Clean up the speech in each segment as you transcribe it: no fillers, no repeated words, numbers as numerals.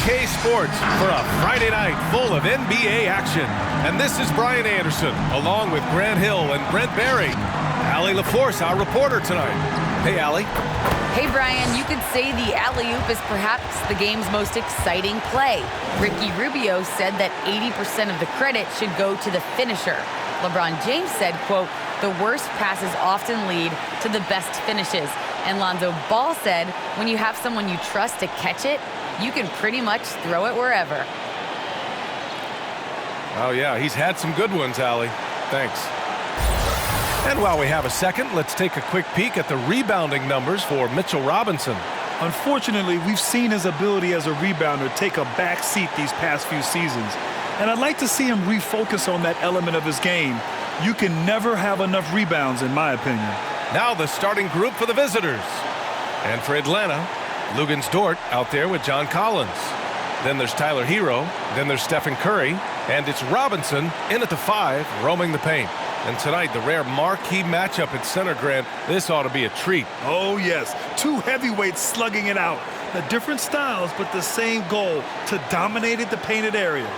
UK Sports for a Friday night full of NBA action. And this is Brian Anderson, along with Grant Hill and Brent Barry. Allie LaForce, our reporter tonight. Hey, Allie. Hey, Brian, you could say the alley-oop is perhaps the game's most exciting play. Ricky Rubio said that 80% of the credit should go to the finisher. LeBron James said, quote, the worst passes often lead to the best finishes. And Lonzo Ball said, when you have someone you trust to catch it, you can pretty much throw it wherever. Oh, yeah, he's had some good ones, Allie. Thanks. And while we have a second, let's take a quick peek at the rebounding numbers for Mitchell Robinson. Unfortunately, we've seen his ability as a rebounder take a back seat these past few seasons. And I'd like to see him refocus on that element of his game. You can never have enough rebounds, in my opinion. Now the starting group for the visitors. And for Atlanta, Luguentz Dort out there with John Collins. Then there's Tyler Hero. Then there's Stephen Curry. And it's Robinson in at the 5, roaming the paint. And tonight, the rare marquee matchup at center, Grant. This ought to be a treat. Oh, yes. Two heavyweights slugging it out. The different styles, but the same goal, to dominate the painted area.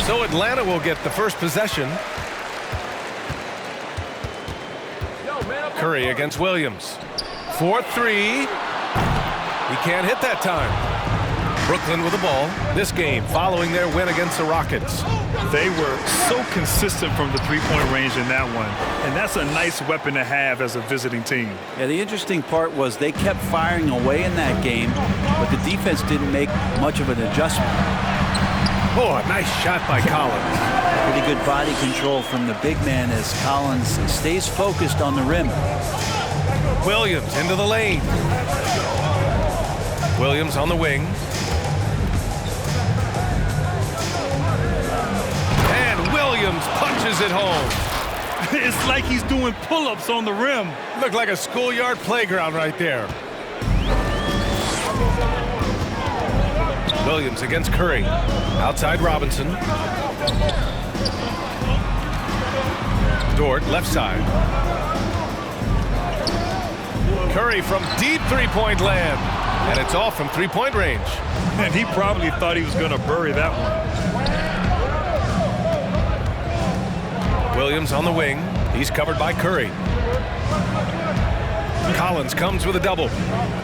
So Atlanta will get the first possession. Curry against Williams. 4-3. He can't hit that time. Brooklyn with the ball. This game following their win against the Rockets. They were so consistent from the three-point range in that one. And that's a nice weapon to have as a visiting team. Yeah, the interesting part was they kept firing away in that game, but the defense didn't make much of an adjustment. Oh, a nice shot by Collins. Pretty good body control from the big man as Collins stays focused on the rim. Williams into the lane. Williams on the wing. And Williams punches it home. It's like he's doing pull-ups on the rim. Looked like a schoolyard playground right there. Williams against Curry. Outside Robinson. Dort, left side. Curry from deep three-point land. And it's off from three-point range. And he probably thought he was going to bury that one. Williams on the wing. He's covered by Curry. Collins comes with a double.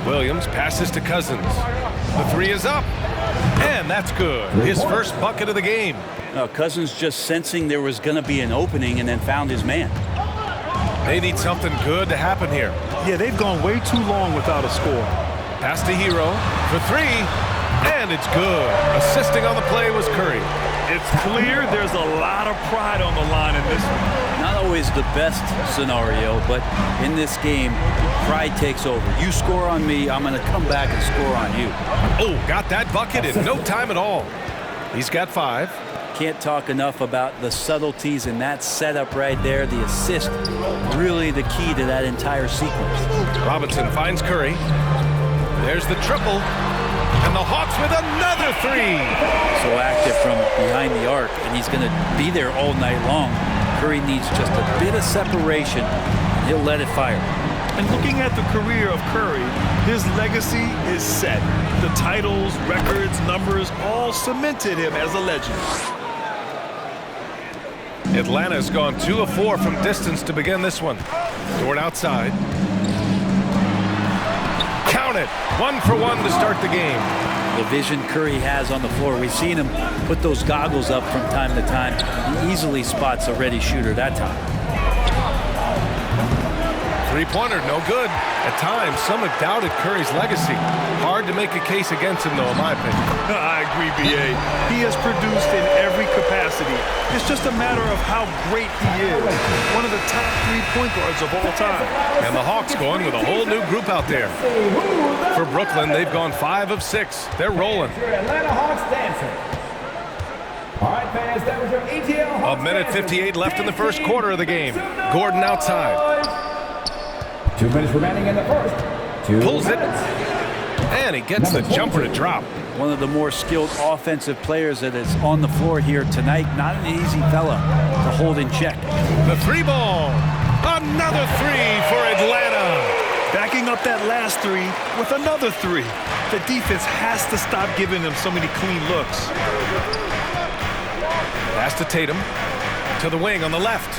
Williams passes to Cousins. The three is up. And that's good. His first bucket of the game. Cousins just sensing there was going to be an opening and then found his man. They need something good to happen here. Yeah, they've gone way too long without a score. Pass to Hero for 3. And it's good. Assisting on the play was Curry. It's clear there's a lot of pride on the line in this one. Not always the best scenario, but in this game, pride takes over. You score on me, I'm going to come back and score on you. Oh, got that bucket in no time at all. He's got 5. Can't talk enough about the subtleties in that setup right there. The assist, really the key to that entire sequence. Robinson finds Curry. There's the triple. And the Hawks with another 3. So active from behind the arc, and he's going to be there all night long. Curry needs just a bit of separation, and he'll let it fire. And looking at the career of Curry, his legacy is set. The titles, records, numbers all cemented him as a legend. Atlanta's gone 2 of 4 from distance to begin this one. Dort outside. Count it. 1 for 1 to start the game. The vision Curry has on the floor. We've seen him put those goggles up from time to time. He easily spots a ready shooter that time. Three-pointer, no good. At times, some have doubted Curry's legacy. Hard to make a case against him, though, in my opinion. I agree, B.A. He has produced in every capacity. It's just a matter of how great he is. One of the top 3 point guards of all time. And the Hawks going with a whole new group out there. For Brooklyn, they've gone 5 of 6. They're rolling. Atlanta Hawks dancing. All right, fans, that was your ATL Hawks. A minute 58 left in the first quarter of the game. Gordon outside. 2 minutes remaining in the first. 2 Pulls it. minutes. And he gets the jumper to drop. one of the more skilled offensive players that is on the floor here tonight. Not an easy fella to hold in check. The three ball. Another three for Atlanta. Backing up that last three with another three. The defense has to stop giving them so many clean looks. Pass to Tatum. To the wing on the left.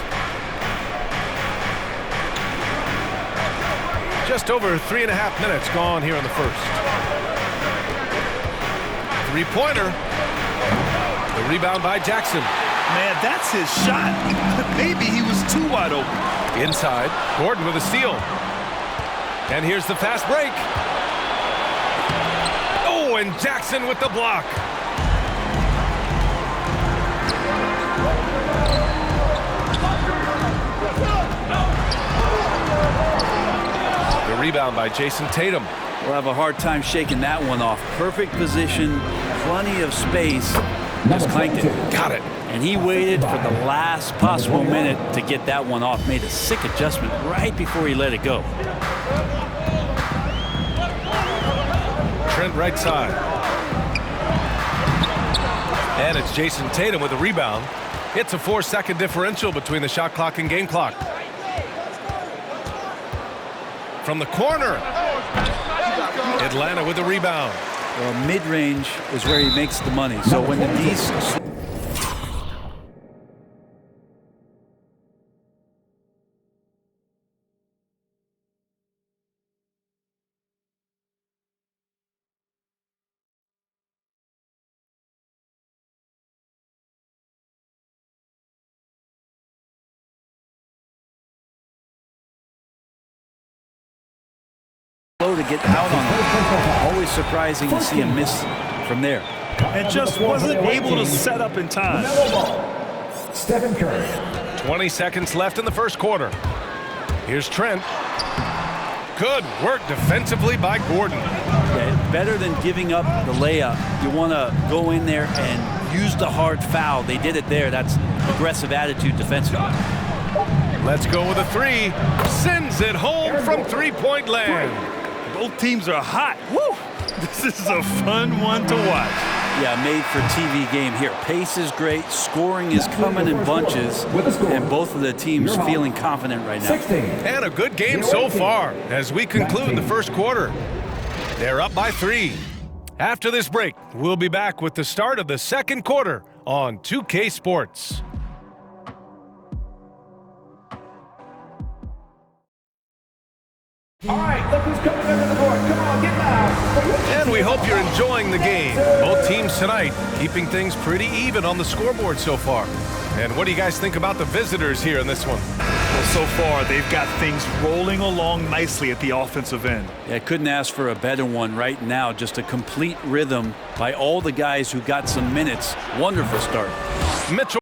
Just over 3.5 minutes gone here in the first. Three-pointer. The rebound by Jackson. Man, that's his shot. Maybe he was too wide open. Inside, Gordon with a steal. And here's the fast break. Oh, and Jackson with the block. The rebound by Jason Tatum. We'll have a hard time shaking that one off. Perfect position, plenty of space. Just clanked it. Got it. And he waited for the last possible minute to get that one off. Made a sick adjustment right before he let it go. Trent right side. And it's Jason Tatum with a rebound. It's a 4-second differential between the shot clock and game clock. From the corner. Atlanta with the rebound. Well, mid-range is where he makes the money. So when the D's... to get out on him. Always surprising to see him miss from there. And just wasn't able to set up in time. Stephen Curry. 20 seconds left in the first quarter. Here's Trent. Good work defensively by Gordon. Yeah, better than giving up the layup. You want to go in there and use the hard foul. They did it there. That's aggressive attitude defensively. Let's go with a three. Sends it home from three-point land. Both teams are hot. Woo! This is a fun one to watch. Yeah, made for TV game here. Pace is great. Scoring is coming in bunches. And both of the teams feeling confident right now. And a good game so far as we conclude the first quarter. They're up by 3. After this break, we'll be back with the start of the second quarter on 2K Sports. All right, look who's coming under the board. Come on, get loud. And we hope you're enjoying the game. Both teams tonight keeping things pretty even on the scoreboard so far. And what do you guys think about the visitors here in this one? Well, so far, they've got things rolling along nicely at the offensive end. Yeah, couldn't ask for a better one right now. Just a complete rhythm by all the guys who got some minutes. Wonderful start. Mitchell.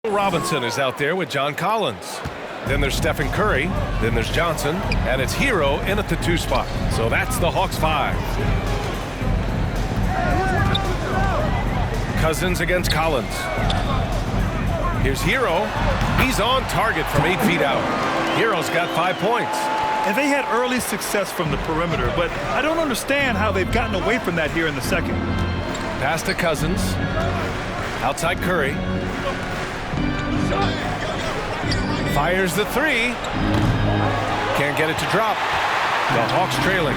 Robinson is out there with John Collins. Then there's Stephen Curry. Then there's Johnson. And it's Hero in at the 2 spot. So that's the Hawks 5. Cousins against Collins. Here's Hero. He's on target from 8 feet out. Hero's got 5 points. And they had early success from the perimeter, but I don't understand how they've gotten away from that here in the second. Pass to Cousins. Outside Curry. Fires the 3. Can't get it to drop. The Hawks trailing.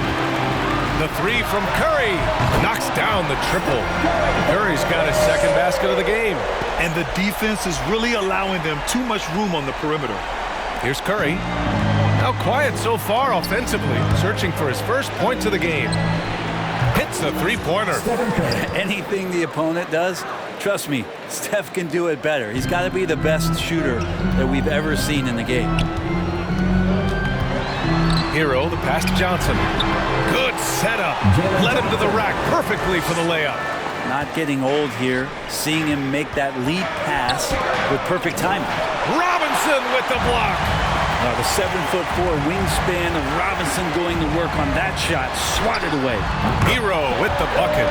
The 3 from Curry. Knocks down the triple. Curry's got his second basket of the game. And the defense is really allowing them too much room on the perimeter. Here's Curry. Now quiet so far offensively. Searching for his first points of the game. Hits the 3-pointer. Anything the opponent does, trust me, Steph can do it better. He's got to be the best shooter that we've ever seen in the game. Hero, the pass to Johnson. Good setup. Led him to the rack perfectly for the layup. Not getting old here. Seeing him make that lead pass with perfect timing. Robinson with the block. The 7'4" wingspan of Robinson going to work on that shot. Swatted away. Hero with the bucket.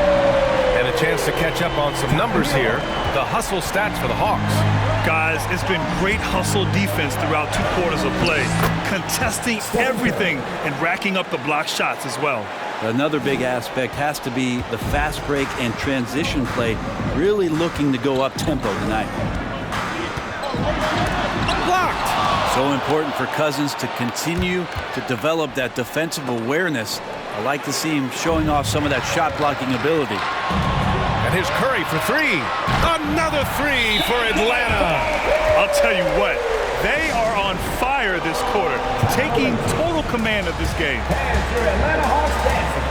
And a chance to catch up on some numbers here. The hustle stats for the Hawks. Guys, it's been great hustle defense throughout 2 quarters of play. Contesting everything and racking up the block shots as well. Another big aspect has to be the fast break and transition play. Really looking to go up tempo tonight. Blocked. So important for Cousins to continue to develop that defensive awareness. I like to see him showing off some of that shot blocking ability. And here's Curry for 3. Another 3 for Atlanta. I'll tell you what, they are on fire this quarter, taking total command of this game. Fans, your Atlanta Hawks dancing.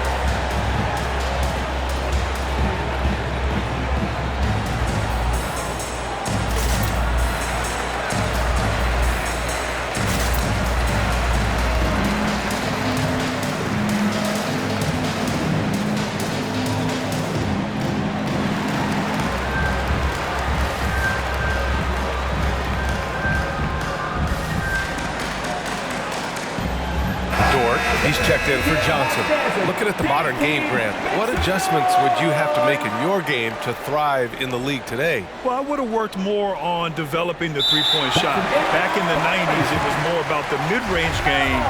He's checked in for Johnson. Looking at the modern game, Grant, what adjustments would you have to make in your game to thrive in the league today? Well, I would have worked more on developing the three-point shot. Back in the 90s, it was more about the mid-range game,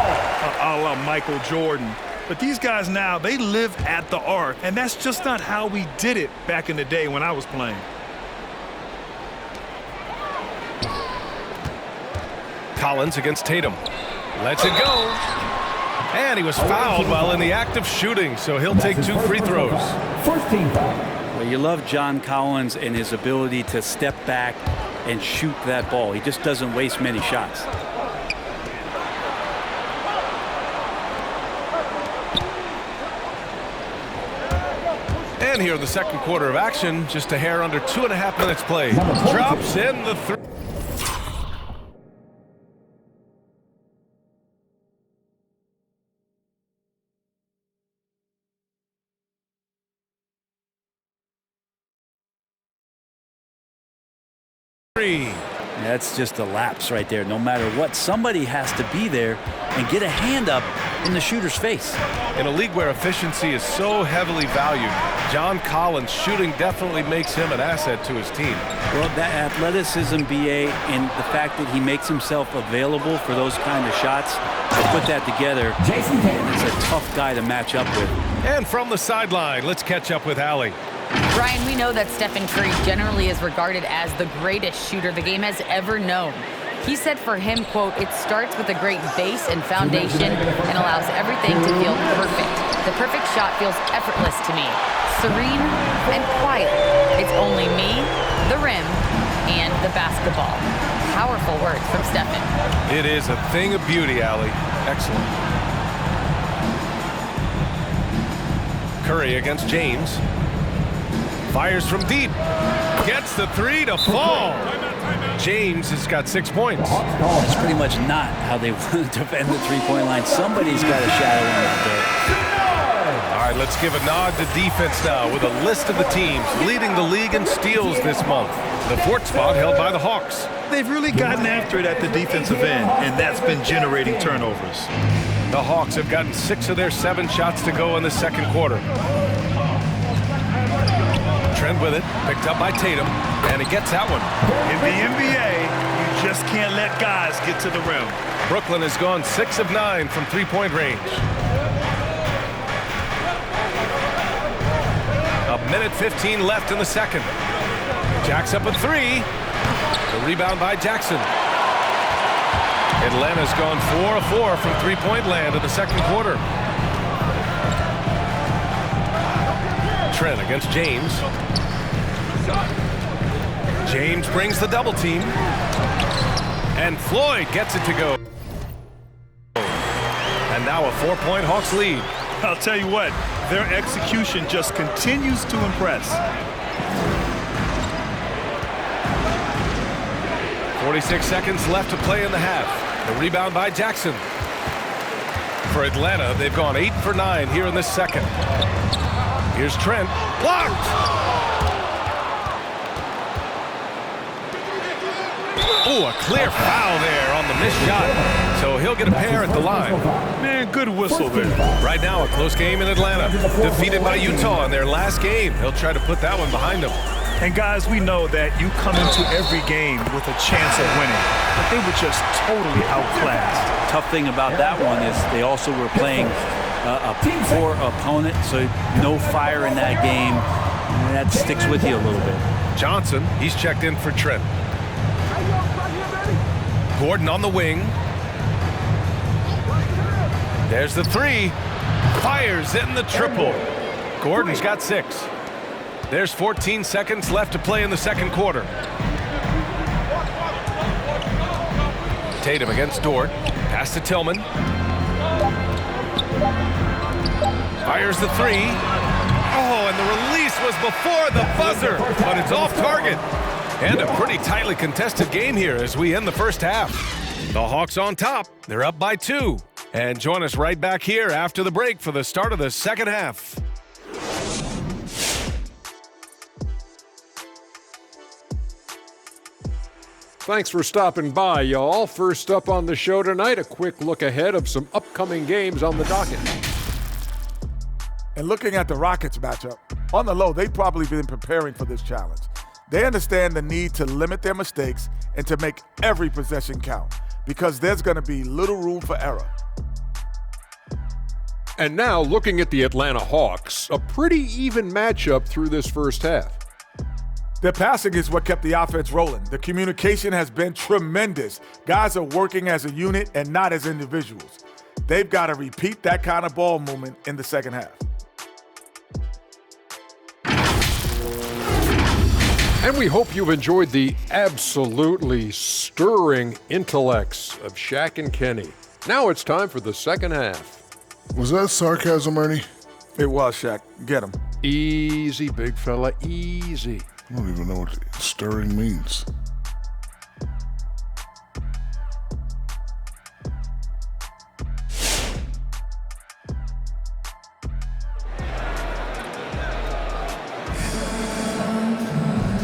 a la Michael Jordan. But these guys now, they live at the arc, and that's just not how we did it back in the day when I was playing. Collins against Tatum. Lets it go. And he was fouled while in the act of shooting, so he'll take 2 free throws. First team foul. Well, you love John Collins and his ability to step back and shoot that ball. He just doesn't waste many shots. And here in the second quarter of action, just a hair under 2.5 minutes played. Drops in the 3. That's just a lapse right there. No matter what, somebody has to be there and get a hand up in the shooter's face. In a league where efficiency is so heavily valued, John Collins' shooting definitely makes him an asset to his team. Well, that athleticism, BA, and the fact that he makes himself available for those kind of shots, to put that together, it's a tough guy to match up with. And from the sideline, let's catch up with Allie. Brian, we know that Stephen Curry generally is regarded as the greatest shooter the game has ever known. He said for him, quote, "It starts with a great base and foundation and allows everything to feel perfect. The perfect shot feels effortless to me, serene and quiet. It's only me, the rim, and the basketball." Powerful words from Stephen. It is a thing of beauty, Allie. Excellent. Curry against James. Fires from deep. Gets the 3 to fall. James has got 6 points. That's pretty much not how they want to defend the three-point line. Somebody's got to shadow him out there. All right, let's give a nod to defense now with a list of the teams leading the league in steals this month. The 4th spot held by the Hawks. They've really gotten after it at the defensive end, and that's been generating turnovers. The Hawks have gotten 6 of their 7 shots to go in the second quarter. Trent with it, picked up by Tatum, and he gets that one. In the NBA, you just can't let guys get to the rim. Brooklyn has gone 6 of 9 from three-point range. A minute 15 left in the second. Jacks up a 3. The rebound by Jackson. Atlanta's gone 4 of 4 from three-point land in the second quarter. Trent against James. James brings the double team. And Floyd gets it to go. And now a 4-point Hawks lead. I'll tell you what, their execution just continues to impress. 46 seconds left to play in the half. The rebound by Jackson. for Atlanta. They've gone 8 for 9 here in the second. Here's Trent. Blocked! Ooh, a clear foul there on the missed shot. So he'll get a pair at the line. Man, good whistle there. Right now, a close game in Atlanta. Defeated by Utah in their last game. He'll try to put that one behind him. And guys, we know that you come into every game with a chance of winning, but they were just totally outclassed. Tough thing about that one is they also were playing a poor opponent, so no fire in that game. And that sticks with you a little bit. Johnson, he's checked in for Trent. Gordon on the wing. There's the three. Fires in the triple. Gordon's got 6. There's 14 seconds left to play in the second quarter. Tatum against Dort. Pass to Tillman. Fires the 3. Oh, and the release was before the buzzer, but it's off target. And a pretty tightly contested game here as we end the first half. The Hawks on top. They're up by 2. And join us right back here after the break for the start of the second half. Thanks for stopping by, y'all. First up on the show tonight, a quick look ahead of some upcoming games on the docket. And looking at the Rockets matchup, on the low, they've probably been preparing for this challenge. They understand the need to limit their mistakes and to make every possession count because there's going to be little room for error. And now, looking at the Atlanta Hawks, a pretty even matchup through this first half. Their passing is what kept the offense rolling. The communication has been tremendous. Guys are working as a unit and not as individuals. They've got to repeat that kind of ball movement in the second half. And we hope you've enjoyed the absolutely stirring intellects of Shaq and Kenny. Now it's time for the second half. Was that sarcasm, Ernie? It was, Shaq. Get him. Easy, big fella, easy. I don't even know what stirring means.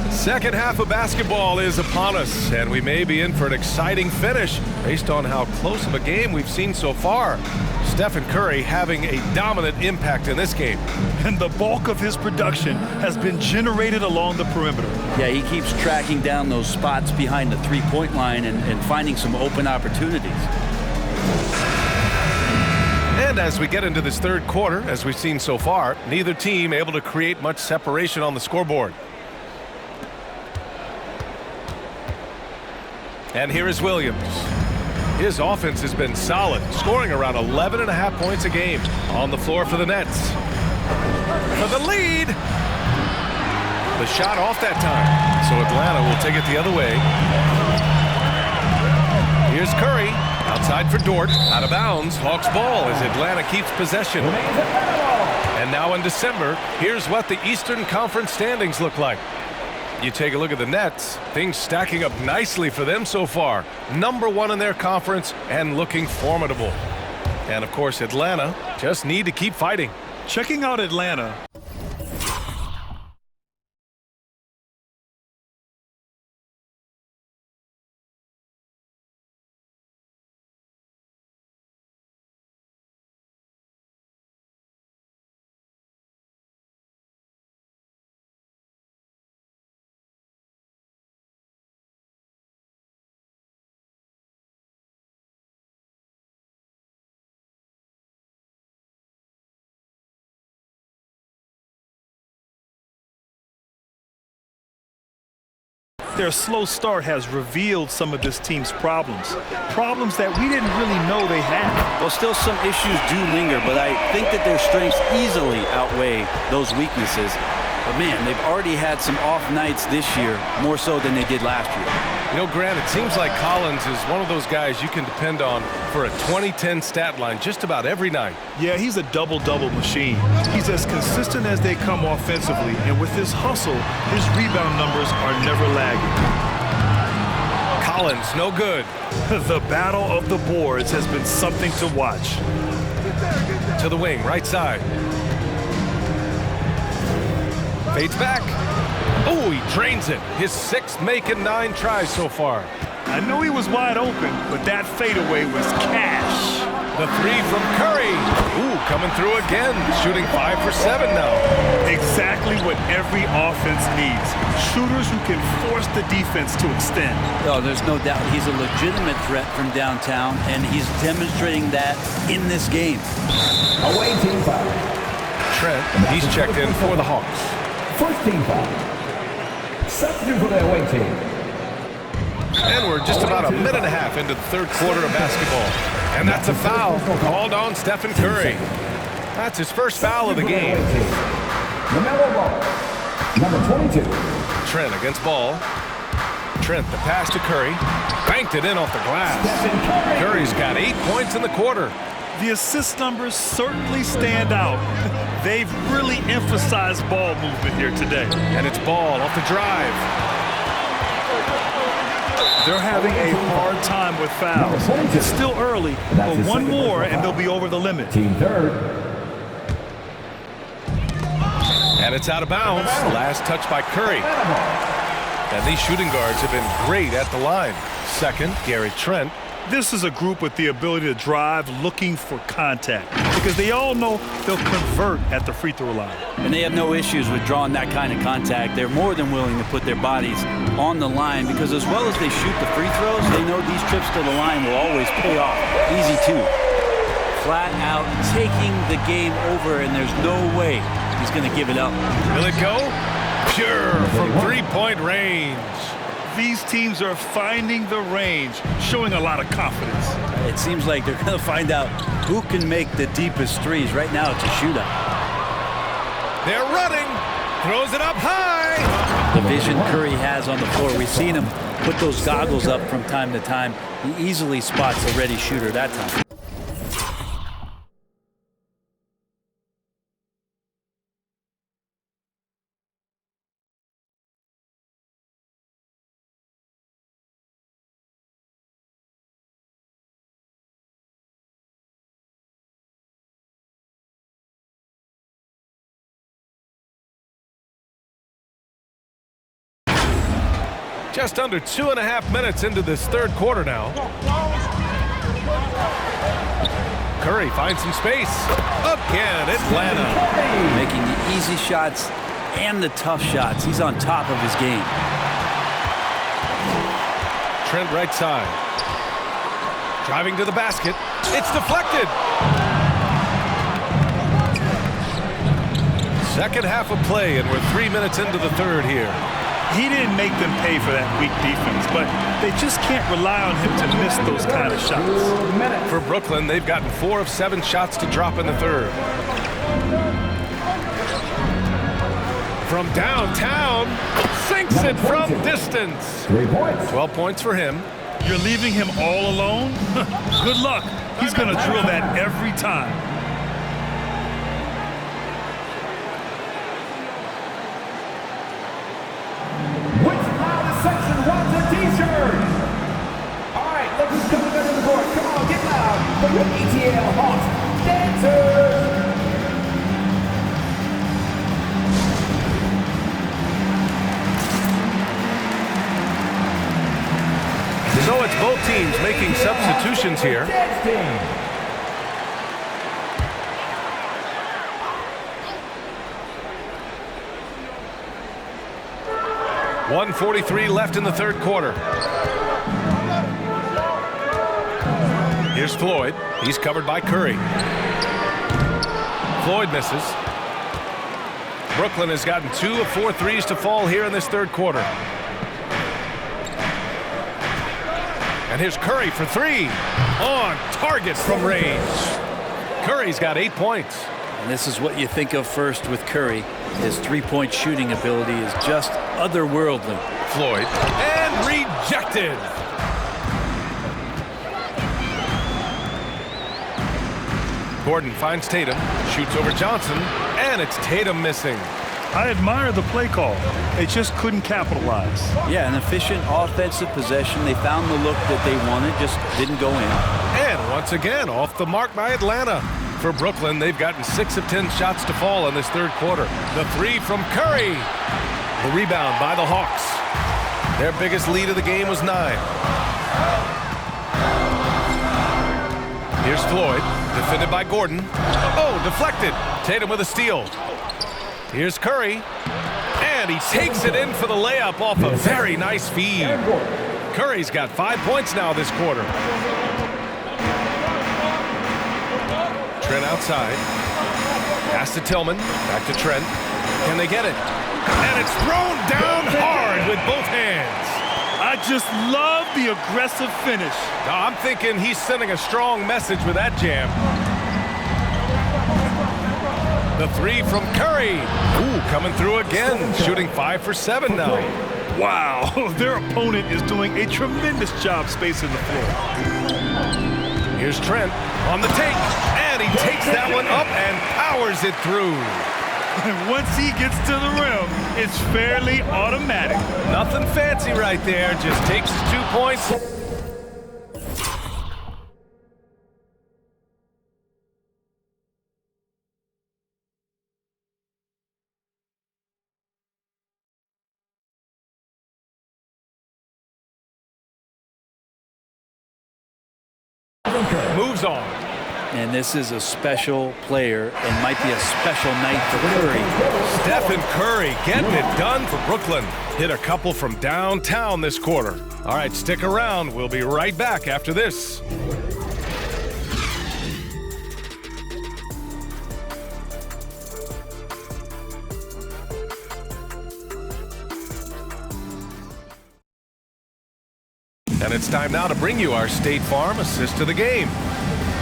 Second half of basketball is upon us, and we may be in for an exciting finish based on how close of a game we've seen so far. Stephen Curry having a dominant impact in this game. And the bulk of his production has been generated along the perimeter. Yeah, he keeps tracking down those spots behind the three-point line and finding some open opportunities. And as we get into this third quarter, as we've seen so far, neither team able to create much separation on the scoreboard. And here is Williams. His offense has been solid, scoring around 11.5 points a game on the floor for the Nets. For the lead. The shot off that time, so Atlanta will take it the other way. Here's Curry, outside for Dort, out of bounds. Hawks ball as Atlanta keeps possession. And now in December, here's what the Eastern Conference standings look like. You take a look at the Nets, things stacking up nicely for them so far. Number 1 in their conference and looking formidable. And of course, Atlanta just need to keep fighting. Checking out Atlanta. Their slow start has revealed some of this team's problems. Problems that we didn't really know they had. Well, still some issues do linger, but I think that their strengths easily outweigh those weaknesses. But man, they've already had some off nights this year, more so than they did last year. You know, Grant, it seems like Collins is one of those guys you can depend on for a 20-10 stat line just about every night. Yeah, he's a double-double machine. He's as consistent as they come offensively, and with his hustle, his rebound numbers are never lagging. Collins, no good. The battle of the boards has been something to watch. to the wing, right side. Fades back. Oh, he drains it. His 6th make in 9 tries so far. I know he was wide open, but that fadeaway was cash. The 3 from Curry. Ooh, coming through again. Shooting 5 for 7 now. Exactly what every offense needs. Shooters who can force the defense to extend. Oh, there's no doubt he's a legitimate threat from downtown, and he's demonstrating that in this game. Away team foul. Trent, he's checked in for the Hawks. First team foul. Substitute for the away team. And we're just about a minute and a half into the 3rd quarter of basketball. And that's a foul called on Stephen Curry. That's his first foul of the game. LaMelo Ball, number 22. Trent against Ball. Trent, the pass to Curry. Banked it in off the glass. Curry's got 8 points in the quarter. The assist numbers certainly stand out. They've really emphasized ball movement here today. And it's Ball off the drive. They're having a hard time with fouls. It's still early, but one more and they'll be over the limit. Team third. And it's out of bounds. Last touch by Curry. And these shooting guards have been great at the line. Second, Gary Trent. This is a group with the ability to drive looking for contact because they all know they'll convert at the free throw line. And they have no issues with drawing that kind of contact. They're more than willing to put their bodies on the line because as well as they shoot the free throws, they know these trips to the line will always pay off. Easy too. Flat out taking the game over, and there's no way he's going to give it up. Will it go? Pure from 3-point range. These teams are finding the range, showing a lot of confidence. It seems like they're going to find out who can make the deepest threes. Right now, it's a shootout. They're running. Throws it up high. The vision Curry has on the floor. We've seen him put those goggles up from time to time. He easily spots a ready shooter that time. Just under 2.5 minutes into this 3rd quarter now. Curry finds some space. Again, Atlanta. Making the easy shots and the tough shots. He's on top of his game. Trent right side. Driving to the basket. It's deflected. Second half of play, and we're 3 minutes into the 3rd here. He didn't make them pay for that weak defense, but they just can't rely on him to miss those kind of shots. For Brooklyn, they've gotten 4 of 7 shots to drop in the 3rd. From downtown, sinks it from distance. 3 points. 12 points for him. You're leaving him all alone? Good luck. He's going to drill that every time. Section wants a t-shirt. All right, look who's coming under the court. Come on, get loud for your ETL Hawks dancers. So it's both teams making substitutions here. Dance team. 1:43 left in the 3rd quarter. Here's Floyd. He's covered by Curry. Floyd misses. Brooklyn has gotten 2 of 4 threes to fall here in this 3rd quarter. And here's Curry for 3. On target from range. Curry's got 8 points. And this is what you think of first with Curry. His three-point shooting ability is just otherworldly. Floyd. And rejected. Gordon finds Tatum. Shoots over Johnson. And it's Tatum missing. I admire the play call. They just couldn't capitalize. Yeah, an efficient offensive possession. They found the look that they wanted, just didn't go in. And once again, off the mark by Atlanta. For Brooklyn, they've gotten 6 of 10 shots to fall in this third quarter. The three from Curry. The rebound by the Hawks. Their biggest lead of the game was 9. Here's Floyd, defended by Gordon. Oh, deflected. Tatum with a steal. Here's Curry. And he takes it in for the layup off a very nice feed. Curry's got 5 points now this quarter. Trent outside. Pass to Tillman. Back to Trent. Can they get it? And it's thrown down hard with both hands. I just love the aggressive finish. I'm thinking he's sending a strong message with that jam. The three from Curry. Ooh, coming through again. Shooting 5 for 7 now. Wow, their opponent is doing a tremendous job spacing the floor. Here's Trent on the take. And he takes that one up and powers it through. And once he gets to the rim, it's fairly automatic. Nothing fancy right there. Just takes his 2 points. Moves on. And this is a special player and might be a special night for Curry. Stephen Curry getting it done for Brooklyn. Hit a couple from downtown this quarter. All right, stick around. We'll be right back after this. And it's time now to bring you our State Farm assist of the game.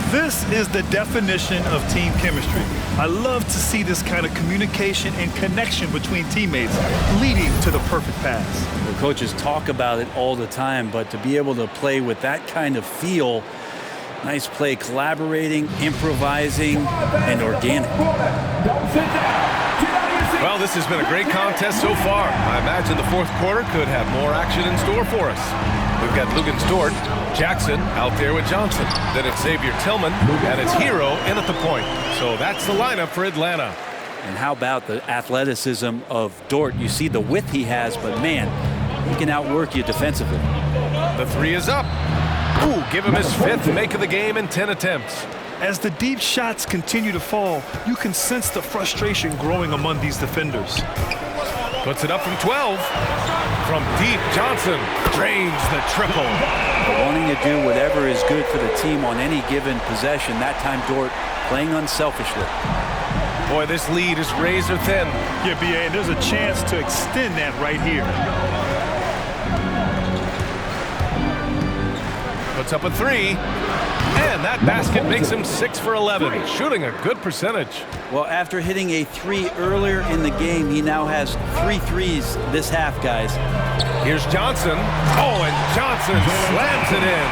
This is the definition of team chemistry. I love to see this kind of communication and connection between teammates leading to the perfect pass. The coaches talk about it all the time, but to be able to play with that kind of feel, nice play, collaborating, improvising, and organic. Well, this has been a great contest so far. I imagine the fourth quarter could have more action in store for us. We've got Lugans Dort, Jackson out there with Johnson. Then it's Xavier Tillman, and it's Hero in at the point. So that's the lineup for Atlanta. And how about the athleticism of Dort? You see the width he has, but man, he can outwork you defensively. The three is up. Ooh, give him his 5th make of the game in 10 attempts. As the deep shots continue to fall, you can sense the frustration growing among these defenders. Puts it up from 12. From deep, Johnson drains the triple. Wanting to do whatever is good for the team on any given possession. That time Dort playing unselfishly. Boy, this lead is razor thin. Yeah, B.A., and there's a chance to extend that right here. Puts up a 3. And that basket makes him 6 for 11, shooting a good percentage. Well, after hitting a 3 earlier in the game, he now has 3 threes this half, guys. Here's Johnson. Oh, and Johnson slams it in.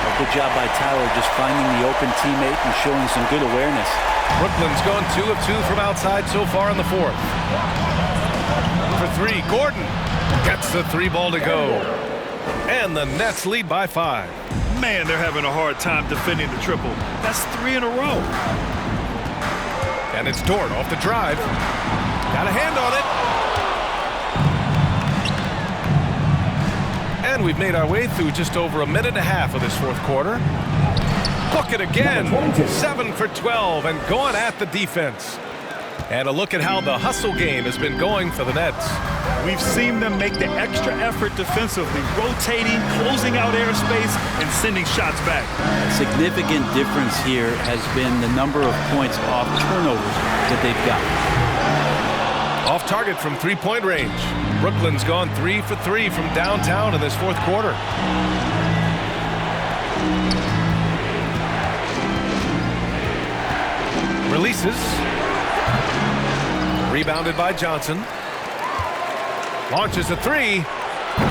A good job by Tyler just finding the open teammate and showing some good awareness. Brooklyn's gone 2 of 2 from outside so far in the fourth. For 3, Gordon gets the 3 ball to go. And the Nets lead by 5. Man, they're having a hard time defending the triple. That's 3 in a row. And it's Dort off the drive. Got a hand on it. And we've made our way through just over a minute and a half of this fourth quarter. Book it again. 7 for 12 and going at the defense. And a look at how the hustle game has been going for the Nets. We've seen them make the extra effort defensively, rotating, closing out airspace, and sending shots back. A significant difference here has been the number of points off turnovers that they've got. Off target from 3-point range. Brooklyn's gone 3 for 3 from downtown in this fourth quarter. Releases. Rebounded by Johnson. Launches a 3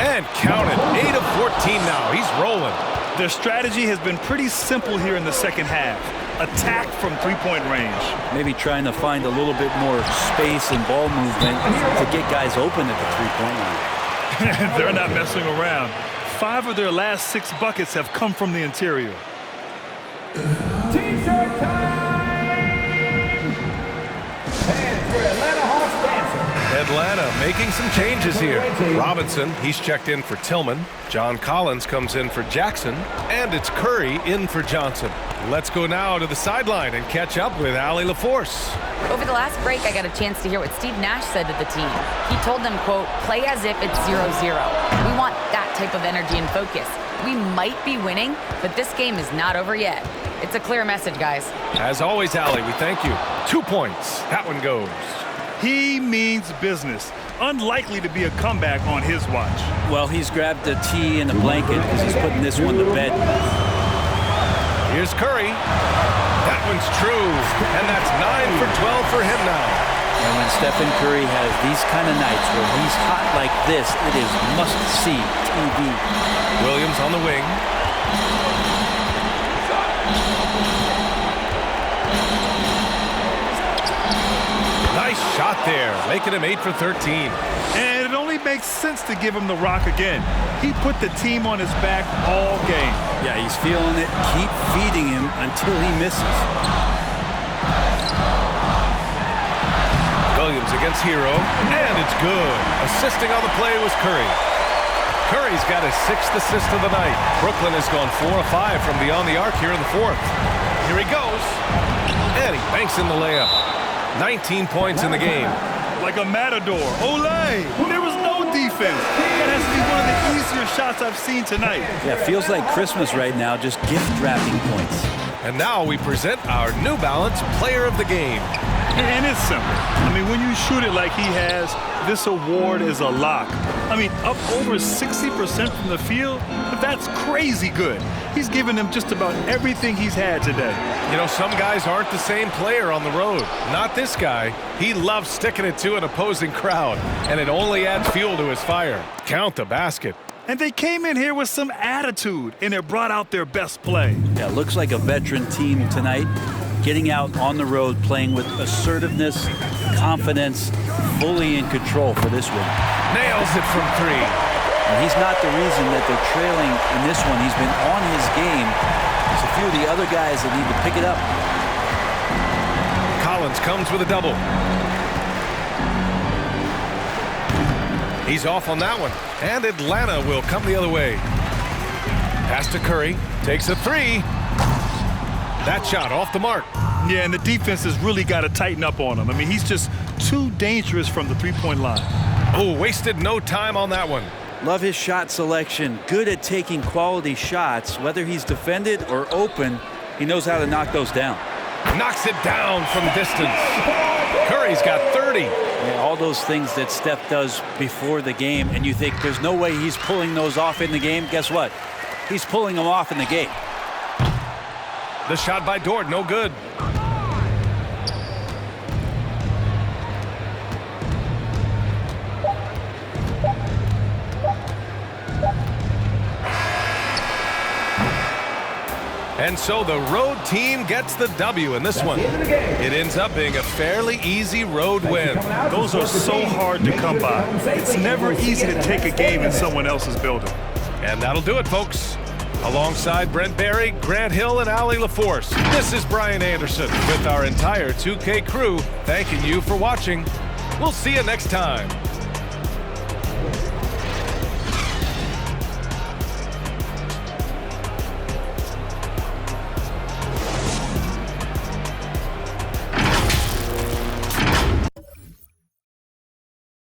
and counted. 8 of 14 now. He's rolling. Their strategy has been pretty simple here in the second half. Attack from 3-point range. Maybe trying to find a little bit more space and ball movement to get guys open at the 3-point line. They're not messing around. 5 of their last 6 buckets have come from the interior. T-shirt time! Atlanta making some changes here. Robinson, he's checked in for Tillman. John Collins comes in for Jackson. And it's Curry in for Johnson. Let's go now to the sideline and catch up with Allie LaForce. Over the last break, I got a chance to hear what Steve Nash said to the team. He told them, quote, play as if it's 0-0. We want that type of energy and focus. We might be winning, but this game is not over yet. It's a clear message, guys. As always, Allie, we thank you. 2 points. That one goes. He means business. Unlikely to be a comeback on his watch. Well, he's grabbed a tee and a blanket because he's putting this one to bed. Here's Curry. That one's true. And that's 9 for 12 for him now. And when Stephen Curry has these kind of nights where he's hot like this, it is must-see TV. Williams on the wing. Nice shot there, making him 8 for 13. And it only makes sense to give him the rock again. He put the team on his back all game. Yeah, he's feeling it. Keep feeding him until he misses. Williams against Hero, and it's good. Assisting on the play was Curry. Curry's got his 6th assist of the night. Brooklyn has gone 4 of 5 from beyond the arc here in the 4th. Here he goes, and he banks in the layup. 19 points in the game. Like a matador. Olay! There was no defense. That has to be one of the easier shots I've seen tonight. Yeah, feels like Christmas right now, just gift wrapping points. And now we present our New Balance Player of the Game. And it's simple. I mean, when you shoot it like he has, this award is a lock. I mean, up over 60% from the field, that's crazy good. He's given them just about everything he's had today. You know, some guys aren't the same player on the road. Not this guy. He loves sticking it to an opposing crowd, and it only adds fuel to his fire. Count the basket. And they came in here with some attitude, and it brought out their best play. Yeah, looks like a veteran team tonight, getting out on the road, playing with assertiveness, confidence, fully in control for this one. Nails it from 3. And he's not the reason that they're trailing in this one. He's been on his game. There's a few of the other guys that need to pick it up. Collins comes with a double. He's off on that one. And Atlanta will come the other way. Pass to Curry. Takes a 3. That shot off the mark. Yeah, and the defense has really got to tighten up on him. I mean, he's just too dangerous from the three-point line. Oh, wasted no time on that one. Love his shot selection. Good at taking quality shots. Whether he's defended or open, he knows how to knock those down. Knocks it down from distance. Curry's got 30. Yeah, all those things that Steph does before the game, and you think there's no way he's pulling those off in the game. Guess what? He's pulling them off in the game. The shot by Dort, no good. And so the road team gets the W in this one. It ends up being a fairly easy road win. Those are so hard to come by. It's never easy to take a game in someone else's building. And that'll do it, folks. Alongside Brent Barry, Grant Hill, and Allie LaForce, this is Brian Anderson with our entire 2K crew thanking you for watching. We'll see you next time.